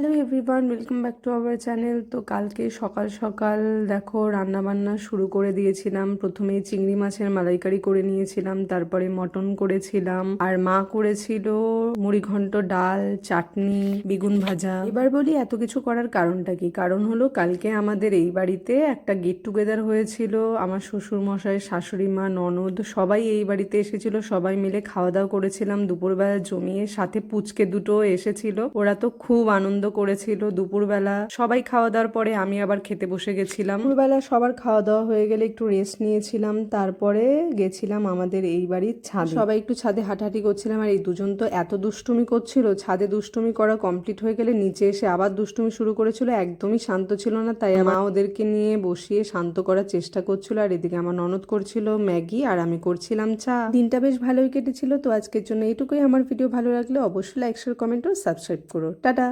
Hello everyone, welcome back to our channel. তো কালকে সকাল সকাল দেখো রান্নাবান্না শুরু করে দিয়েছিলাম। প্রথমে চিংড়ি মাছের মালাইকারি করে নিয়েছিলাম, তারপরে মটন করেছিলাম, আর মা করেছিল মুড়িঘন্ট, ডাল, চাটনি, বেগুন ভাজা। এবার বলি এত কিছু করার কারণটা কি? কারণ হলো কালকে আমাদের এই বাড়িতে একটা গেট টুগেদার হয়েছিল। আমার শ্বশুর মশাই, শাশুড়ি মা, ননদ সবাই এই বাড়িতে এসেছিল। সবাই মিলে খাওয়া দাওয়া করেছিলাম দুপুরবেলা জমিয়ে, সাথে পুচকে দুটো এসেছিল। ওরা তো খুব আনন্দ করেছিল। দুপুরবেলা সবাই খাওয়া দাওয়ার পরে আমি আবার খেতে বসে গেছিলাম। দুপুরবেলা সবার খাওয়া দাওয়া হয়ে গেলে একটু রেস্ট নিয়েছিলাম, তারপরে গেছিলাম আমাদের এই বাড়ির ছাদে। সবাই একটু ছাদে হাঁটাহাঁটি করছিলাম, আর এই দুজন তো এত দুষ্টুমি করছিল। ছাদে দুষ্টুমি করা কমপ্লিট হয়ে গেলে নিচে এসে আবার দুষ্টুমি শুরু করেছিল। একদমই শান্ত ছিল না, তাই মা ওদেরকে নিয়ে বসিয়ে শান্ত করার চেষ্টা করছিল। আর এদিকে আমার ননদ করছিল ম্যাগি, আর আমি করছিলাম চা। দিনটা বেশ ভালোই কেটেছিল। তো আজকের জন্য এইটুকুই। আমার ভিডিও ভালো লাগলে অবশ্যই লাইক, শেয়ার, কমেন্ট ও সাবস্ক্রাইব করো। টাটা।